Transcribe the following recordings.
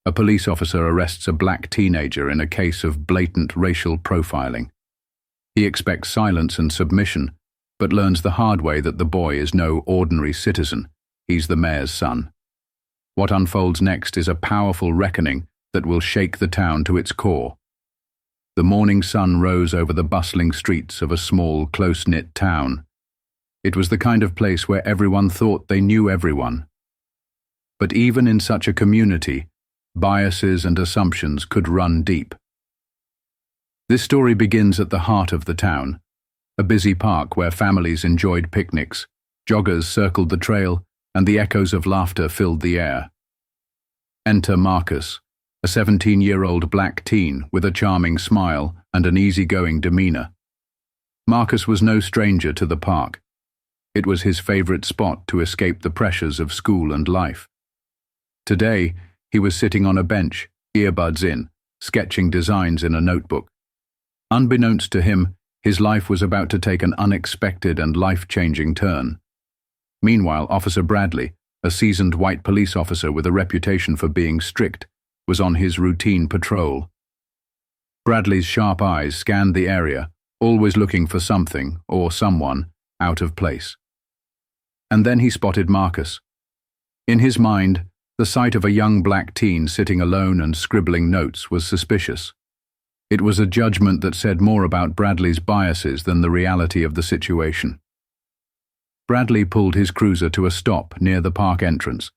A police officer arrests a black teenager in a case of blatant racial profiling. He expects silence and submission, but learns the hard way that the boy is no ordinary citizen. He's the mayor's son. What unfolds next is a powerful reckoning that will shake the town to its core. The morning sun rose over the bustling streets of a small, close-knit town. It was the kind of place where everyone thought they knew everyone. But even in such a community, biases and assumptions could run deep. This story begins at the heart of the town, a busy park where families enjoyed picnics, joggers circled the trail, and the echoes of laughter filled the air. Enter Marcus, a 17-year-old black teen with a charming smile and an easygoing demeanor. Marcus was no stranger to the park. It was his favorite spot to escape the pressures of school and life. Today, he was sitting on a bench, earbuds in, sketching designs in a notebook. Unbeknownst to him, his life was about to take an unexpected and life-changing turn. Meanwhile, Officer Bradley, a seasoned white police officer with a reputation for being strict, was on his routine patrol. Bradley's sharp eyes scanned the area, always looking for something, or someone, out of place. And then he spotted Marcus. In his mind, the sight of a young black teen sitting alone and scribbling notes was suspicious. It was a judgment that said more about Bradley's biases than the reality of the situation. Bradley pulled his cruiser to a stop near the park entrance,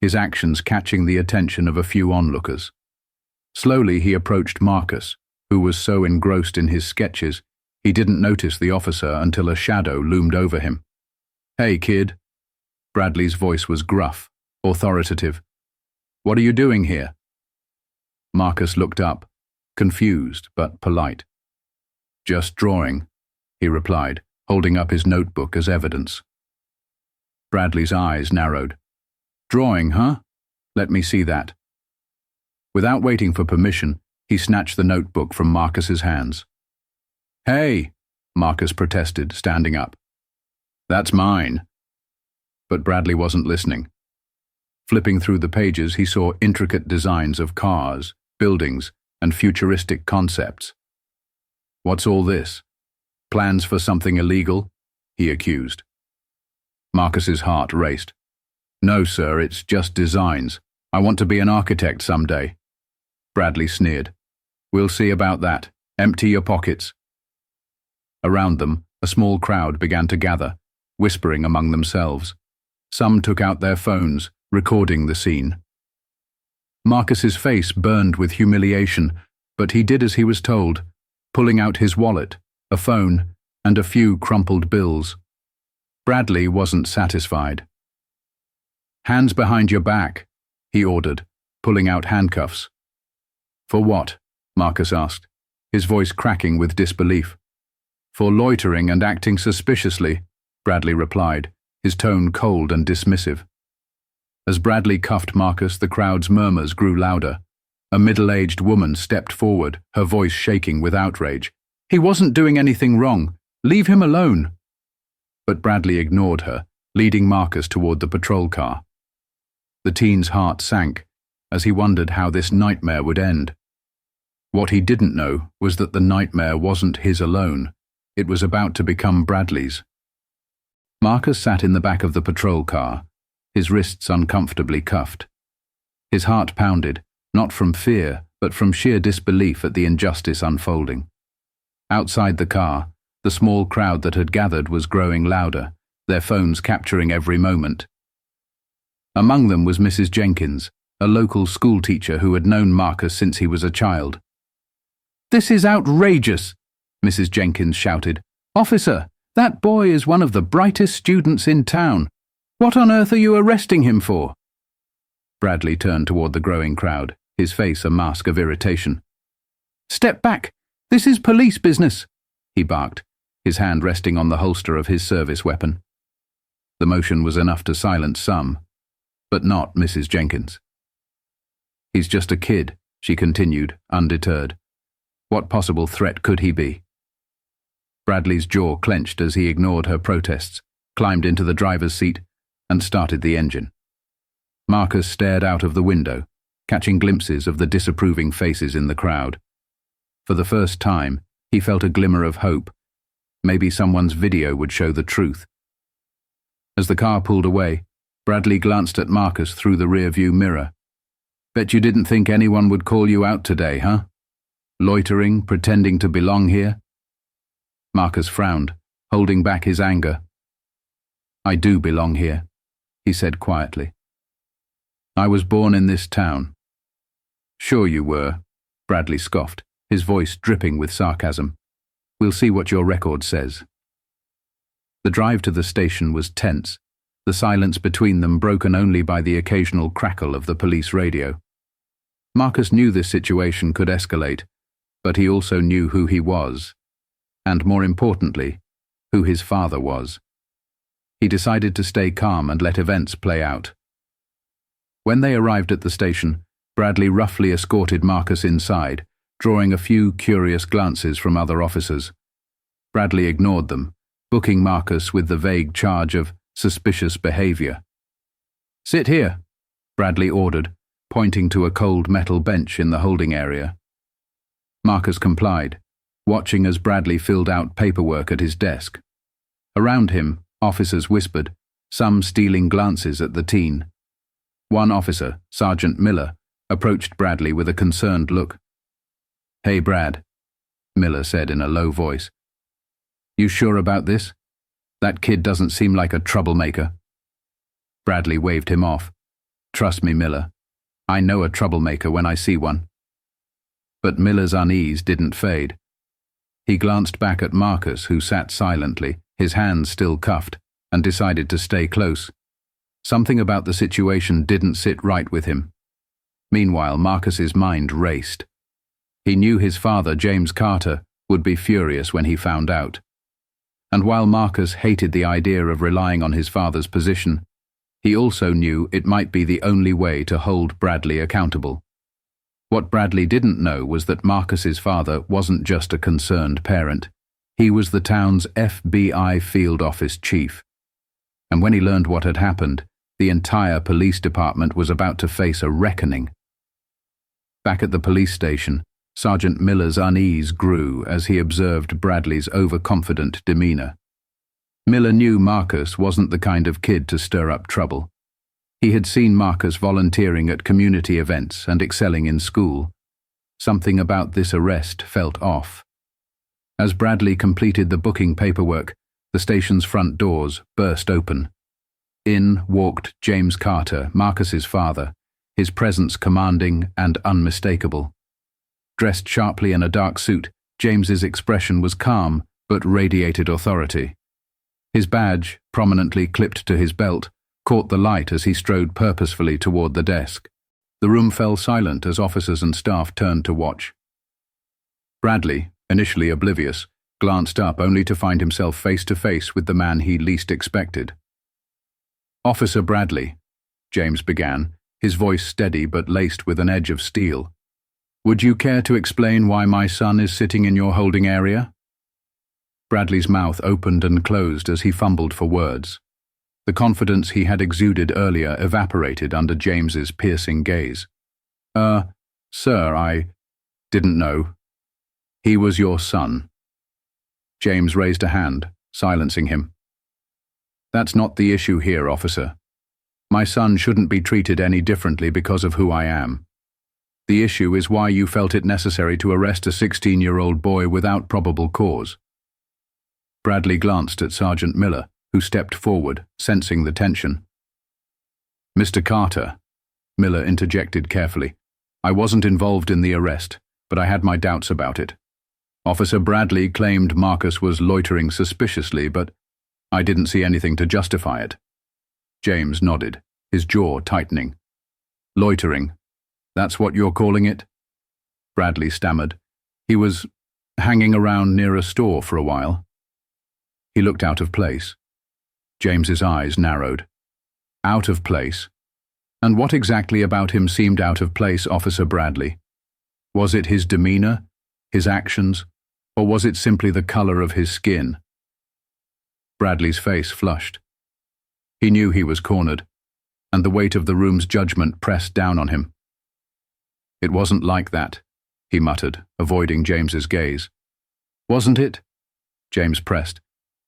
his actions catching the attention of a few onlookers. Slowly he approached Marcus, who was so engrossed in his sketches he didn't notice the officer until a shadow loomed over him. "Hey, kid." Bradley's voice was gruff, authoritative. "What are you doing here?" Marcus looked up, confused but polite. "Just drawing," he replied, holding up his notebook as evidence. Bradley's eyes narrowed. "Drawing, huh? Let me see that." Without waiting for permission, he snatched the notebook from Marcus's hands. "Hey," Marcus protested, standing up. "That's mine." But Bradley wasn't listening. Flipping through the pages, he saw intricate designs of cars, buildings, and futuristic concepts. "What's all this? Plans for something illegal?" he accused. Marcus's heart raced. "No, sir, it's just designs. I want to be an architect someday." Bradley sneered. "We'll see about that. Empty your pockets." Around them, a small crowd began to gather, whispering among themselves. Some took out their phones, recording the scene. Marcus's face burned with humiliation, but he did as he was told, pulling out his wallet, a phone, and a few crumpled bills. Bradley wasn't satisfied. "Hands behind your back," he ordered, pulling out handcuffs. "For what?" Marcus asked, his voice cracking with disbelief. "For loitering and acting suspiciously," Bradley replied, his tone cold and dismissive. As Bradley cuffed Marcus, the crowd's murmurs grew louder. A middle-aged woman stepped forward, her voice shaking with outrage. "He wasn't doing anything wrong. Leave him alone." But Bradley ignored her, leading Marcus toward the patrol car. The teen's heart sank as he wondered how this nightmare would end. What he didn't know was that the nightmare wasn't his alone. It was about to become Bradley's. Marcus sat in the back of the patrol car, his wrists uncomfortably cuffed. His heart pounded, not from fear, but from sheer disbelief at the injustice unfolding. Outside the car, the small crowd that had gathered was growing louder, their phones capturing every moment. Among them was Mrs. Jenkins, a local schoolteacher who had known Marcus since he was a child. "This is outrageous," Mrs. Jenkins shouted. "Officer, that boy is one of the brightest students in town. What on earth are you arresting him for?" Bradley turned toward the growing crowd, his face a mask of irritation. "Step back! This is police business!" he barked, his hand resting on the holster of his service weapon. The motion was enough to silence some, but not Mrs. Jenkins. "He's just a kid," she continued, undeterred. "What possible threat could he be?" Bradley's jaw clenched as he ignored her protests, climbed into the driver's seat, and started the engine. Marcus stared out of the window, catching glimpses of the disapproving faces in the crowd. For the first time, he felt a glimmer of hope. Maybe someone's video would show the truth. As the car pulled away, Bradley glanced at Marcus through the rearview mirror. "Bet you didn't think anyone would call you out today, huh? Loitering, pretending to belong here?" Marcus frowned, holding back his anger. "I do belong here," he said quietly. "I was born in this town." "Sure you were," Bradley scoffed, his voice dripping with sarcasm. "We'll see what your record says." The drive to the station was tense, the silence between them broken only by the occasional crackle of the police radio. Marcus knew this situation could escalate, but he also knew who he was, and more importantly, who his father was. He decided to stay calm and let events play out. When they arrived at the station, Bradley roughly escorted Marcus inside, drawing a few curious glances from other officers. Bradley ignored them, booking Marcus with the vague charge of suspicious behavior. "Sit here," Bradley ordered, pointing to a cold metal bench in the holding area. Marcus complied, watching as Bradley filled out paperwork at his desk. Around him, officers whispered, some stealing glances at the teen. One officer, Sergeant Miller, approached Bradley with a concerned look. "Hey, Brad," Miller said in a low voice. "You sure about this? That kid doesn't seem like a troublemaker." Bradley waved him off. "Trust me, Miller. I know a troublemaker when I see one." But Miller's unease didn't fade. He glanced back at Marcus, who sat silently, his hands still cuffed, and decided to stay close. Something about the situation didn't sit right with him. Meanwhile, Marcus's mind raced. He knew his father, James Carter, would be furious when he found out. And while Marcus hated the idea of relying on his father's position, he also knew it might be the only way to hold Bradley accountable. What Bradley didn't know was that Marcus's father wasn't just a concerned parent. He was the town's FBI field office chief. And when he learned what had happened, the entire police department was about to face a reckoning. Back at the police station, Sergeant Miller's unease grew as he observed Bradley's overconfident demeanor. Miller knew Marcus wasn't the kind of kid to stir up trouble. He had seen Marcus volunteering at community events and excelling in school. Something about this arrest felt off. As Bradley completed the booking paperwork, the station's front doors burst open. In walked James Carter, Marcus's father, his presence commanding and unmistakable. Dressed sharply in a dark suit, James's expression was calm but radiated authority. His badge, prominently clipped to his belt, caught the light as he strode purposefully toward the desk. The room fell silent as officers and staff turned to watch. Bradley, initially oblivious, glanced up only to find himself face to face with the man he least expected. "Officer Bradley," James began, his voice steady but laced with an edge of steel. "Would you care to explain why my son is sitting in your holding area?" Bradley's mouth opened and closed as he fumbled for words. The confidence he had exuded earlier evaporated under James's piercing gaze. Sir, I didn't know. He was your son." James raised a hand, silencing him. "That's not the issue here, officer. My son shouldn't be treated any differently because of who I am. The issue is why you felt it necessary to arrest a 16-year-old boy without probable cause." Bradley glanced at Sergeant Miller, who stepped forward, sensing the tension. "Mr. Carter," Miller interjected carefully, "I wasn't involved in the arrest, but I had my doubts about it. Officer Bradley claimed Marcus was loitering suspiciously, but I didn't see anything to justify it." James nodded, his jaw tightening. "Loitering, that's what you're calling it?" Bradley stammered. "He was hanging around near a store for a while." He looked out of place. James's eyes narrowed. "Out of place? And what exactly about him seemed out of place, Officer Bradley? Was it his demeanor, his actions, or was it simply the color of his skin?" Bradley's face flushed. He knew he was cornered, and the weight of the room's judgment pressed down on him. "It wasn't like that," he muttered, avoiding James's gaze. "Wasn't it?" James pressed,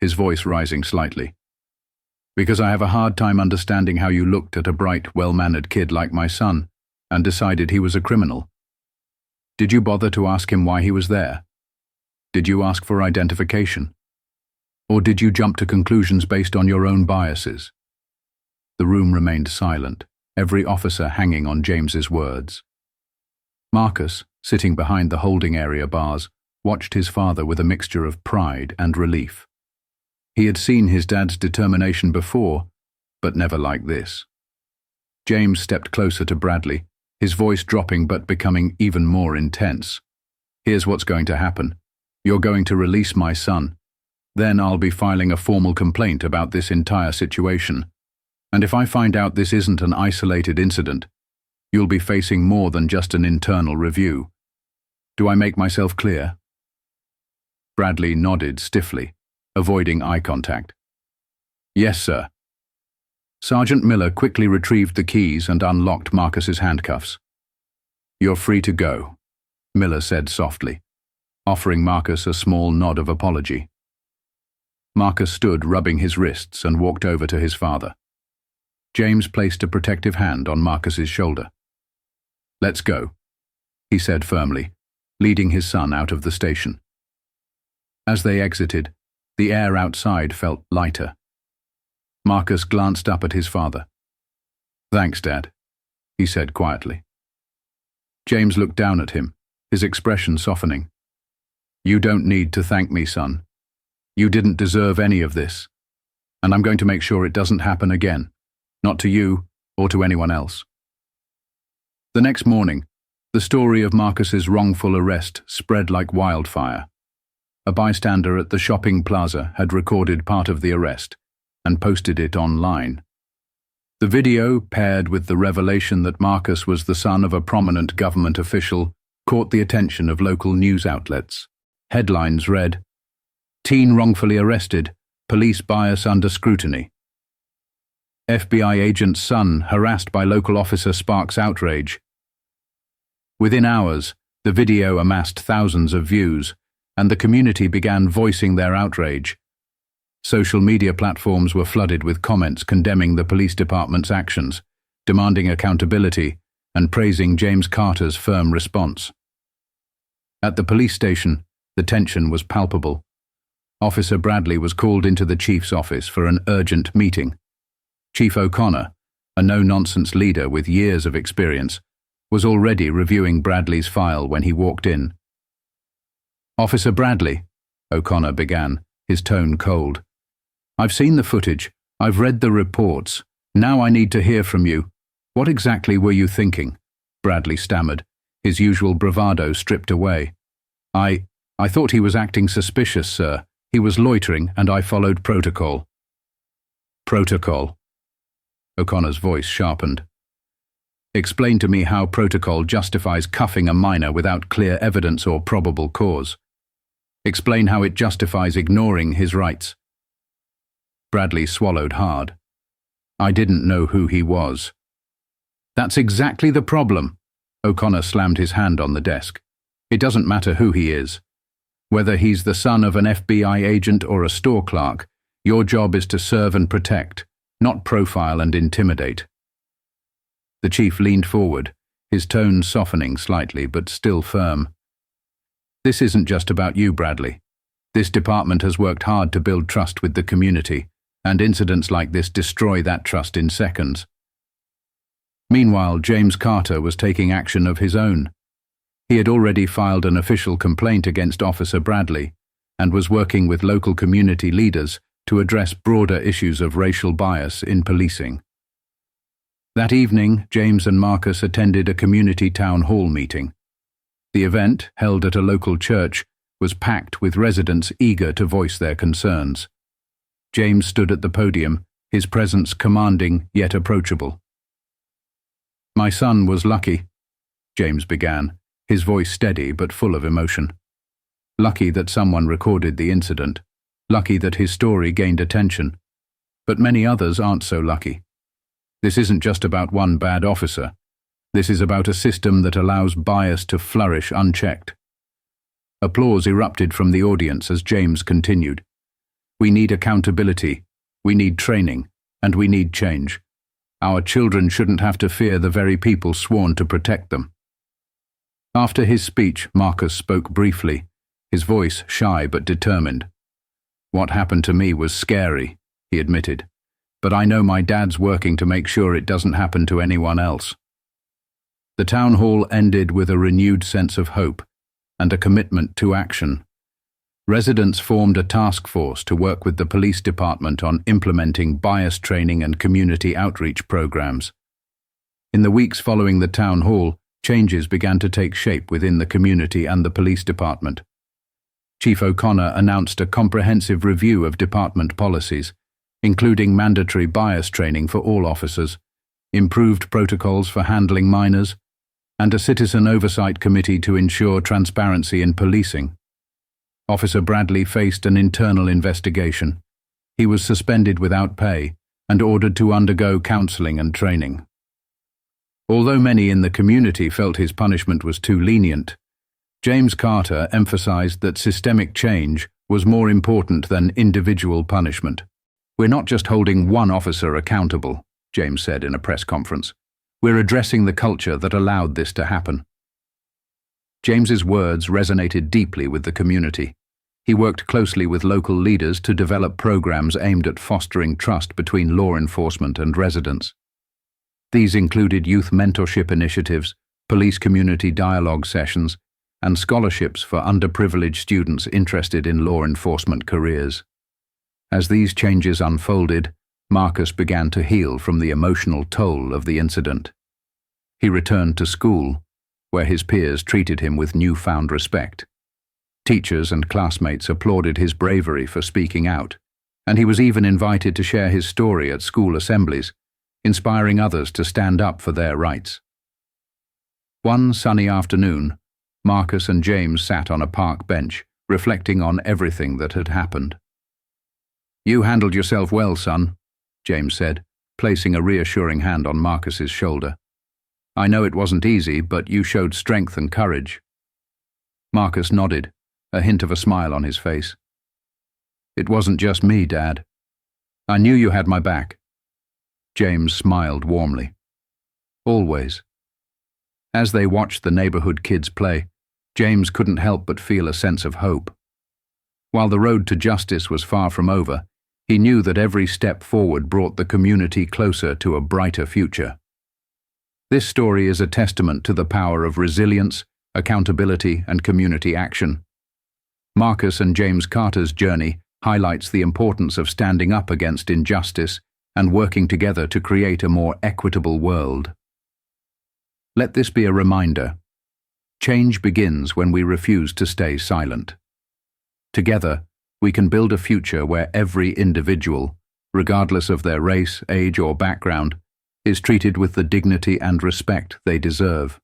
his voice rising slightly. "Because I have a hard time understanding how you looked at a bright, well-mannered kid like my son and decided he was a criminal. Did you bother to ask him why he was there? Did you ask for identification? Or did you jump to conclusions based on your own biases?" The room remained silent, every officer hanging on James's words. Marcus, sitting behind the holding area bars, watched his father with a mixture of pride and relief. He had seen his dad's determination before, but never like this. James stepped closer to Bradley, his voice dropping but becoming even more intense. "Here's what's going to happen. You're going to release my son. Then I'll be filing a formal complaint about this entire situation. And if I find out this isn't an isolated incident, you'll be facing more than just an internal review. Do I make myself clear?" Bradley nodded stiffly, avoiding eye contact. "Yes, sir." Sergeant Miller quickly retrieved the keys and unlocked Marcus's handcuffs. "You're free to go," Miller said softly, offering Marcus a small nod of apology. Marcus stood rubbing his wrists and walked over to his father. James placed a protective hand on Marcus's shoulder. "Let's go," he said firmly, leading his son out of the station. As they exited, the air outside felt lighter. Marcus glanced up at his father. "Thanks, Dad," he said quietly. James looked down at him, his expression softening. "You don't need to thank me, son. You didn't deserve any of this, and I'm going to make sure it doesn't happen again, not to you or to anyone else." The next morning, the story of Marcus's wrongful arrest spread like wildfire. A bystander at the shopping plaza had recorded part of the arrest and posted it online. The video, paired with the revelation that Marcus was the son of a prominent government official, caught the attention of local news outlets. Headlines read, "Teen wrongfully arrested, police bias under scrutiny." FBI agent's son harassed by local officer sparks outrage. Within hours, the video amassed thousands of views, and the community began voicing their outrage. Social media platforms were flooded with comments condemning the police department's actions, demanding accountability, and praising James Carter's firm response. At the police station, the tension was palpable. Officer Bradley was called into the chief's office for an urgent meeting. Chief O'Connor, a no-nonsense leader with years of experience, was already reviewing Bradley's file when he walked in. "Officer Bradley," O'Connor began, his tone cold. "I've seen the footage. I've read the reports. Now I need to hear from you. What exactly were you thinking?" Bradley stammered, his usual bravado stripped away. I thought he was acting suspicious, sir. He was loitering, and I followed protocol." "Protocol?" O'Connor's voice sharpened. "Explain to me how protocol justifies cuffing a minor without clear evidence or probable cause. Explain how it justifies ignoring his rights." Bradley swallowed hard. "I didn't know who he was." "That's exactly the problem." O'Connor slammed his hand on the desk. "It doesn't matter who he is. Whether he's the son of an FBI agent or a store clerk, your job is to serve and protect, not profile and intimidate." The chief leaned forward, his tone softening slightly but still firm. "This isn't just about you, Bradley. This department has worked hard to build trust with the community, and incidents like this destroy that trust in seconds." Meanwhile, James Carter was taking action of his own. He had already filed an official complaint against Officer Bradley and was working with local community leaders to address broader issues of racial bias in policing. That evening, James and Marcus attended a community town hall meeting. The event, held at a local church, was packed with residents eager to voice their concerns. James stood at the podium, his presence commanding yet approachable. "My son was lucky," James began, his voice steady but full of emotion. "Lucky that someone recorded the incident. Lucky that his story gained attention. But many others aren't so lucky. This isn't just about one bad officer. This is about a system that allows bias to flourish unchecked. Applause erupted from the audience as James continued. We need accountability, we need training, and we need change. Our children shouldn't have to fear the very people sworn to protect them. After his speech, Marcus spoke briefly, his voice shy but determined. What happened to me was scary, he admitted, but I know my dad's working to make sure it doesn't happen to anyone else. The town hall ended with a renewed sense of hope and a commitment to action. Residents formed a task force to work with the police department on implementing bias training and community outreach programs. In the weeks following the town hall, changes began to take shape within the community and the police department. Chief O'Connor announced a comprehensive review of department policies, including mandatory bias training for all officers, improved protocols for handling minors, and a citizen oversight committee to ensure transparency in policing. Officer Bradley faced an internal investigation. He was suspended without pay and ordered to undergo counseling and training. Although many in the community felt his punishment was too lenient, James Carter emphasized that systemic change was more important than individual punishment. We're not just holding one officer accountable, James said in a press conference. We're addressing the culture that allowed this to happen. James's words resonated deeply with the community. He worked closely with local leaders to develop programs aimed at fostering trust between law enforcement and residents. These included youth mentorship initiatives, police community dialogue sessions, and scholarships for underprivileged students interested in law enforcement careers. As these changes unfolded, Marcus began to heal from the emotional toll of the incident. He returned to school, where his peers treated him with newfound respect. Teachers and classmates applauded his bravery for speaking out, and he was even invited to share his story at school assemblies, inspiring others to stand up for their rights. One sunny afternoon, Marcus and James sat on a park bench, reflecting on everything that had happened. "You handled yourself well, son," James said, placing a reassuring hand on Marcus's shoulder. "I know it wasn't easy, but you showed strength and courage." Marcus nodded, a hint of a smile on his face. "It wasn't just me, Dad. I knew you had my back." James smiled warmly. "Always." As they watched the neighborhood kids play, James couldn't help but feel a sense of hope. While the road to justice was far from over, he knew that every step forward brought the community closer to a brighter future. This story is a testament to the power of resilience, accountability, and community action. Marcus and James Carter's journey highlights the importance of standing up against injustice and working together to create a more equitable world. Let this be a reminder. Change begins when we refuse to stay silent. Together, we can build a future where every individual, regardless of their race, age, or background, is treated with the dignity and respect they deserve.